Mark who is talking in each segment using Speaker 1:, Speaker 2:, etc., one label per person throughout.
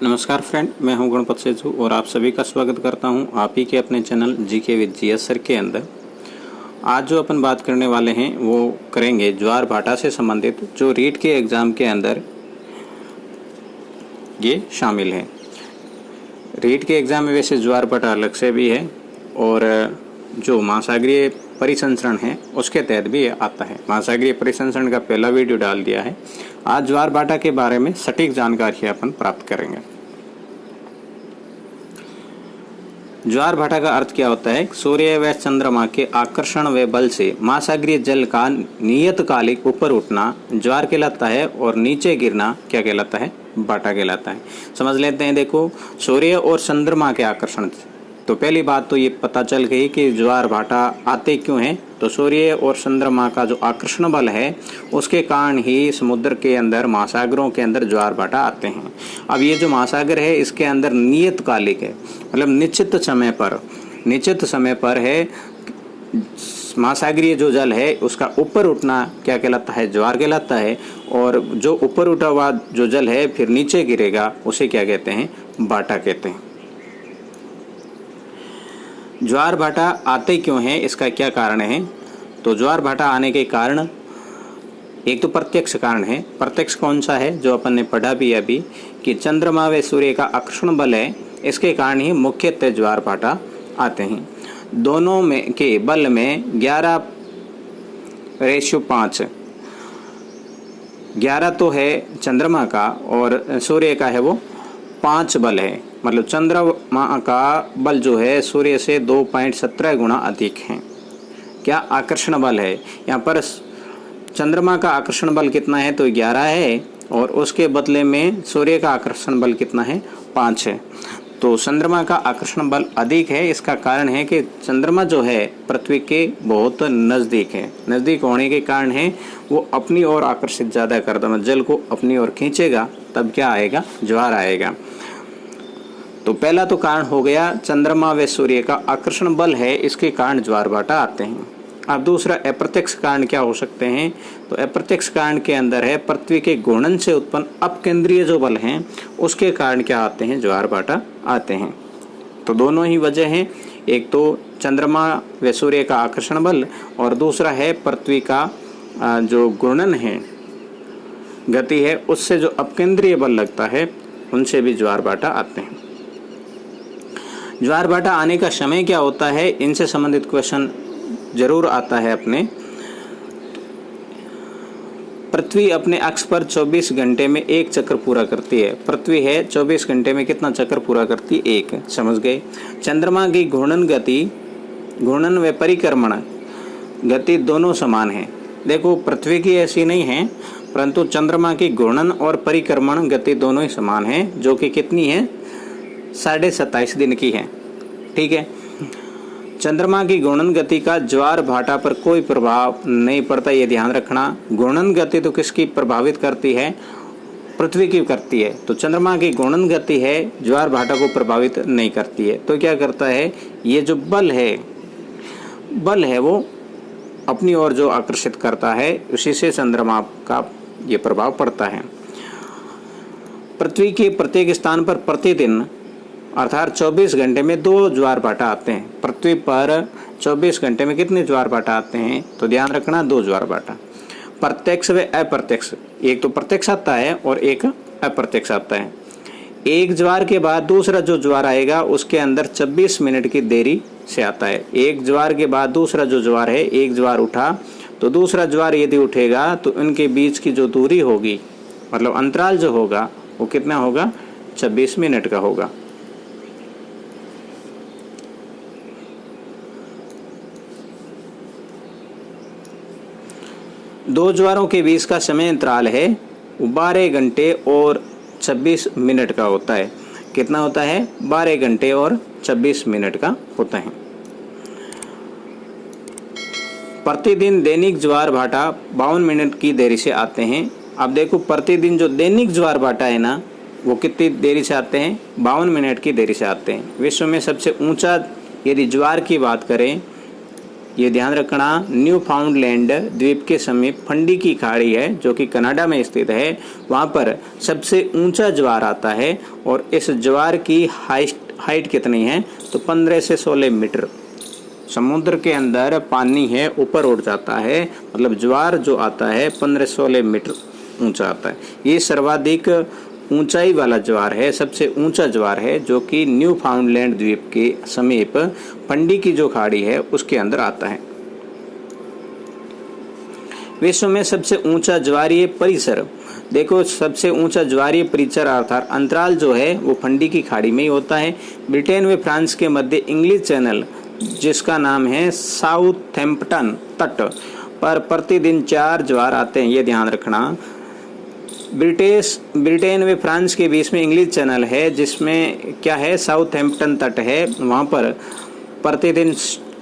Speaker 1: नमस्कार फ्रेंड, मैं हूं गणपत सेजू और आप सभी का स्वागत करता हूं आप ही के अपने channel GK with GS sir के अंदर। आज जो अपन बात करने वाले हैं वो करेंगे ज्वार भाटा से संबंधित जो रीट के एग्ज़ाम के अंदर ये शामिल है। रीट के एग्ज़ाम में वैसे ज्वार भाटा अलग से भी है और जो महासागरीय परिसंचरण है उसके तहत भी आता है। महासागरीय परिसंचरण का पहला वीडियो डाल दिया है। आज ज्वार भाटा के बारे में सटीक जानकारी अपन प्राप्त करेंगे। ज्वार भाटा का अर्थ क्या होता है? सूर्य व चंद्रमा के आकर्षण व बल से महासागरीय जल का नियतकालिक ऊपर उठना ज्वार कहलाता है और नीचे गिरना क्या कहलाता है? भाटा कहलाता है। समझ लेते हैं। देखो, सूर्य और चंद्रमा के आकर्षण, तो पहली बात तो ये पता चल गई कि ज्वार भाटा आते क्यों हैं। तो सूर्य और चंद्रमा का जो आकर्षण बल है उसके कारण ही समुद्र के अंदर, महासागरों के अंदर ज्वार भाटा आते हैं। अब ये जो महासागर है इसके अंदर नियतकालिक है, मतलब निश्चित समय पर है। महासागरीय जो जल है उसका ऊपर उठना क्या कहलाता है? ज्वार कहलाता है। और जो ऊपर उठा हुआ जो जल है फिर नीचे गिरेगा उसे क्या कहते हैं? भाटा कहते हैं। ज्वार भाटा आते क्यों हैं, इसका क्या कारण है? तो ज्वार भाटा आने के कारण एक तो प्रत्यक्ष कारण है। प्रत्यक्ष कौन सा है? जो अपन ने पढ़ा भी अभी कि चंद्रमा व सूर्य का आकर्षण बल है, इसके कारण ही मुख्यतः ज्वार भाटा आते हैं। दोनों में के बल में 11:5, 11 तो है चंद्रमा का और सूर्य का है वो 5 बल है। मतलब चंद्रमा का बल जो है सूर्य से 2.17 गुना अधिक है। क्या आकर्षण बल है? यहाँ पर चंद्रमा का आकर्षण बल कितना है? तो 11 है और उसके बदले में सूर्य का आकर्षण बल कितना है? 5 है। तो चंद्रमा का आकर्षण बल अधिक है। इसका कारण है कि चंद्रमा जो है पृथ्वी के बहुत नज़दीक है। नज़दीक होने के कारण है वो अपनी ओर आकर्षित ज़्यादा करता है, जल को अपनी ओर खींचेगा, तब क्या आएगा? ज्वार आएगा। तो पहला तो कारण हो गया चंद्रमा व सूर्य का आकर्षण बल है, इसके कारण ज्वार भाटा आते हैं। अब दूसरा अप्रत्यक्ष कारण क्या हो सकते हैं? तो अप्रत्यक्ष कारण के अंदर है पृथ्वी के घूर्णन से उत्पन्न अपकेंद्रीय जो बल हैं उसके कारण क्या आते हैं? ज्वार भाटा आते हैं। तो दोनों ही वजह हैं, एक तो चंद्रमा व सूर्य का आकर्षण बल और दूसरा है पृथ्वी का जो घूर्णन है, गति है, उससे जो अपकेंद्रीय बल लगता है उनसे भी ज्वार भाटा आते हैं। ज्वार भाटा आने का समय क्या होता है? इनसे संबंधित क्वेश्चन जरूर आता है अपने। पृथ्वी अपने अक्ष पर 24 घंटे में एक चक्कर पूरा करती है। पृथ्वी है 24 घंटे में कितना चक्कर पूरा करती है? एक। समझ गए। चंद्रमा की घूर्णन व परिक्रमण गति दोनों समान है। देखो, पृथ्वी की ऐसी नहीं है, परंतु चंद्रमा की घूर्णन और परिक्रमण गति दोनों ही समान है, जो कि कितनी है? 27.5 दिन की है। ठीक है। चंद्रमा की घूर्णन गति का ज्वार भाटा पर कोई प्रभाव नहीं पड़ता, ये ध्यान रखना। घूर्णन गति तो किसकी प्रभावित करती है? पृथ्वी की करती है। तो चंद्रमा की घूर्णन गति है ज्वार भाटा को प्रभावित नहीं करती है। तो क्या करता है? ये जो बल है वो अपनी ओर जो आकर्षित करता है, उसी से चंद्रमा का ये प्रभाव पड़ता है। पृथ्वी के प्रत्येक स्थान पर प्रतिदिन अर्थात 24 घंटे में 2 ज्वार भाटा आते हैं। पृथ्वी पर 24 घंटे में कितने ज्वार भाटा आते हैं? तो ध्यान रखना, 2 ज्वार भाटा। प्रत्यक्ष व अप्रत्यक्ष, एक तो प्रत्यक्ष आता है और एक अप्रत्यक्ष आता है। एक ज्वार के बाद दूसरा जो ज्वार आएगा उसके अंदर 26 मिनट की देरी से आता है। एक ज्वार के बाद दूसरा जो ज्वार है, एक ज्वार उठा तो दूसरा ज्वार यदि उठेगा तो इनके बीच की जो दूरी होगी, मतलब अंतराल जो होगा वो कितना होगा? 26 मिनट का होगा। दो ज्वारों के बीच का समय अंतराल है 12 घंटे और 26 मिनट का होता है। कितना होता है? 12 घंटे और 26 मिनट का होता है। प्रतिदिन दैनिक ज्वार भाटा 52 मिनट की देरी से आते हैं। अब देखो, प्रतिदिन जो दैनिक ज्वार भाटा है ना, वो कितनी देरी से आते हैं? 52 मिनट की देरी से आते हैं। विश्व में सबसे ऊंचा यदि ज्वार की बात करें ये ध्यान रखना, न्यू फाउंडलैंड द्वीप के समीप फंडी की खाड़ी है जो कि कनाडा में स्थित है, वहाँ पर सबसे ऊंचा ज्वार आता है और इस ज्वार की हाइट कितनी है तो 15 से 16 मीटर। समुद्र के अंदर पानी है, ऊपर उठ जाता है, मतलब ज्वार जो आता है 15 से 16 मीटर ऊंचा आता है। ये सर्वाधिक ऊंचाई वाला ज्वार है, सबसे ऊंचा ज्वार है जो कि न्यू फाउंडलैंड द्वीप के समीप फंडी की जो खाड़ी है उसके अंदर आता है। विश्व में सबसे ऊंचा ज्वारीय परिसर, देखो सबसे ऊंचा ज्वारीय परिसर अर्थात अंतराल जो है वो फंडी की खाड़ी में ही होता है। ब्रिटेन व फ्रांस के मध्य इंग्लिश चैनल जिसका नाम है साउथहैम्पटन तट पर प्रतिदिन 4 ज्वार आते हैं, ये ध्यान रखना। ब्रिटेन व फ्रांस के बीच में इंग्लिश चैनल है जिसमें क्या है, साउथहैम्पटन तट है, वहाँ पर प्रतिदिन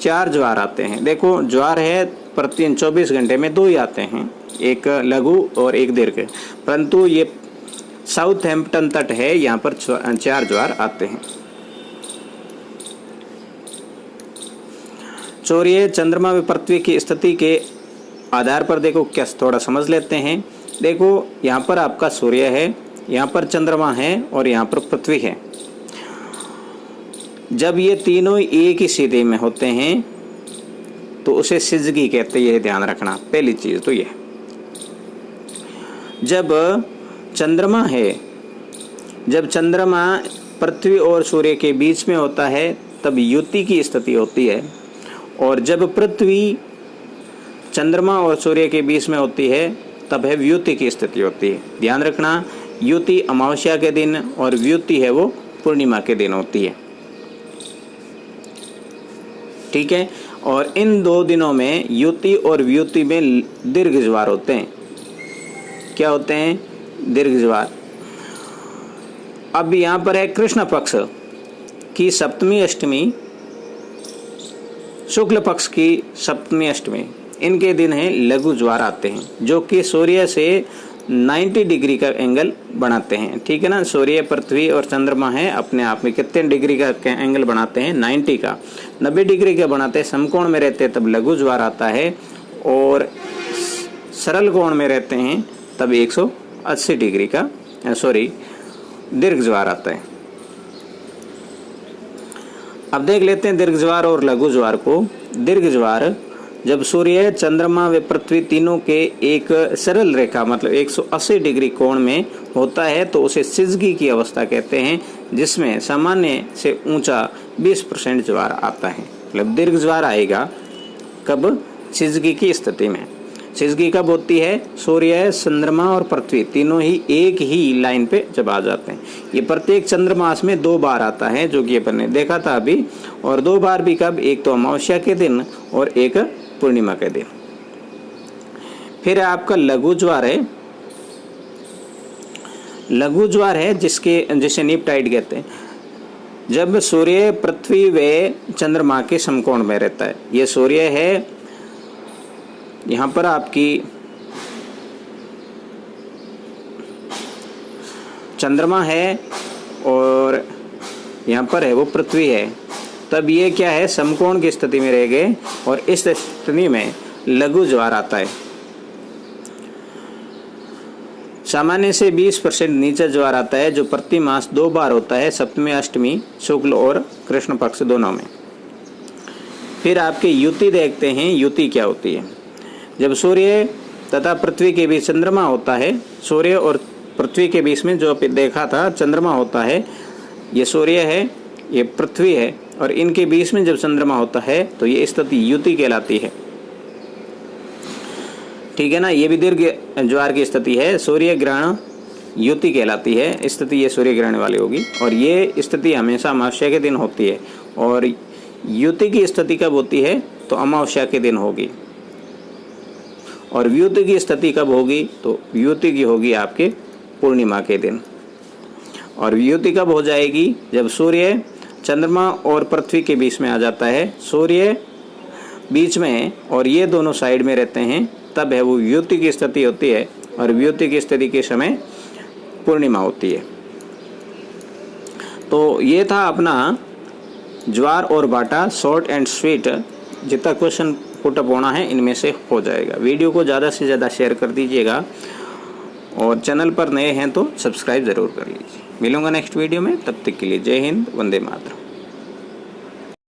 Speaker 1: 4 ज्वार आते हैं। देखो ज्वार है प्रतिदिन 24 घंटे में 2 ही आते हैं, एक लघु और एक दीर्घ, परंतु ये साउथहैम्पटन तट है, यहाँ पर 4 ज्वार आते हैं। सूर्य, चंद्रमा व पृथ्वी की स्थिति के आधार पर देखो क्या थोड़ा समझ लेते हैं। देखो यहाँ पर आपका सूर्य है, यहाँ पर चंद्रमा है और यहाँ पर पृथ्वी है। जब ये तीनों एक ही सीधे में होते हैं तो उसे सिजगी कहते हैं, ये ध्यान रखना। पहली चीज तो ये, जब चंद्रमा है, जब चंद्रमा पृथ्वी और सूर्य के बीच में होता है तब युति की स्थिति होती है, और जब पृथ्वी चंद्रमा और सूर्य के बीच में होती है तब है व्युति की स्थिति होती है। ध्यान रखना, युति अमावस्या के दिन और व्युति है वो पूर्णिमा के दिन होती है, ठीक है। और इन 2 दिनों में युति और व्युति में दीर्घ ज्वार होते हैं। क्या होते हैं? दीर्घ ज्वार। अब यहाँ पर है कृष्ण पक्ष की सप्तमी अष्टमी, शुक्ल पक्ष की सप्तमी अष्टमी, इनके दिन है लघु ज्वार आते हैं जो कि सूर्य से 90 डिग्री का एंगल बनाते हैं, ठीक है ना। सूर्य, पृथ्वी और चंद्रमा है अपने आप में कितने डिग्री का एंगल बनाते हैं? 90 का, 90 डिग्री का बनाते हैं। समकोण में रहते हैं तब लघु ज्वार आता है, और सरल कोण में रहते हैं तब 180 डिग्री का दीर्घ ज्वार आता है। अब देख लेते हैं दीर्घ ज्वार और लघु ज्वार को। दीर्घ ज्वार जब सूर्य, चंद्रमा व पृथ्वी तीनों के एक सरल रेखा मतलब 180 डिग्री कोण में होता है तो उसे सिजगी की अवस्था कहते हैं, जिसमें सामान्य से ऊंचा 20% ज्वार आता है। मतलब दीर्घ ज्वार आएगा कब? सिजगी की स्थिति में। सिजगी कब होती है? सूर्य, चंद्रमा और पृथ्वी तीनों ही एक ही लाइन पे जब आ जाते हैं। ये प्रत्येक चंद्रमास में 2 बार आता है जो कि अपन ने देखा था अभी, और 2 बार भी कब? एक तो अमावस्या के दिन और एक पूर्णिमा के दिन। फिर आपका लघु ज्वार है। लघु ज्वार है जिसे नीपटाइड कहते हैं, जब सूर्य, पृथ्वी व चंद्रमा के समकोण में रहता है। ये सूर्य है, यहाँ पर आपकी चंद्रमा है और यहाँ पर है वो पृथ्वी है, तब ये क्या है? समकोण की स्थिति में रह गए और इस स्थिति में लघु ज्वार आता है। सामान्य से 20% नीचा ज्वार आता है जो प्रति मास 2 बार होता है, सप्तमी, अष्टमी, शुक्ल और कृष्ण पक्ष दोनों में। फिर आपके युति देखते हैं। युति क्या होती है? जब सूर्य तथा पृथ्वी के बीच चंद्रमा होता है, सूर्य और पृथ्वी के बीच में जो देखा था चंद्रमा होता है, ये सूर्य है, ये पृथ्वी है, और इनके बीच में जब चंद्रमा होता है तो ये स्थिति युति कहलाती है, ठीक है ना। ये भी दीर्घ ज्वार की स्थिति है। सूर्य ग्रहण युति कहलाती है स्थिति, ये सूर्य ग्रहण वाली होगी, और ये स्थिति हमेशा अमावस्या के दिन होती है। और युति की स्थिति कब होती है? तो अमावस्या के दिन होगी। और व्युति की स्थिति कब होगी? तो व्युति की होगी आपके पूर्णिमा के दिन। और व्युति कब हो जाएगी? जब सूर्य, चंद्रमा और पृथ्वी के बीच में आ जाता है। सूर्य बीच में और ये दोनों साइड में रहते हैं, तब है वो व्युति की स्थिति होती है, और व्युति की स्थिति के समय पूर्णिमा होती है। तो ये था अपना ज्वार और बाटा, शॉर्ट एंड स्वीट जितना क्वेश्चन पुटअप होना है इनमें से हो जाएगा। वीडियो को ज़्यादा से ज़्यादा शेयर कर दीजिएगा और चैनल पर नए हैं तो सब्सक्राइब ज़रूर कर लीजिए। मिलूंगा नेक्स्ट वीडियो में, तब तक के लिए जय हिंद, वंदे मातरम।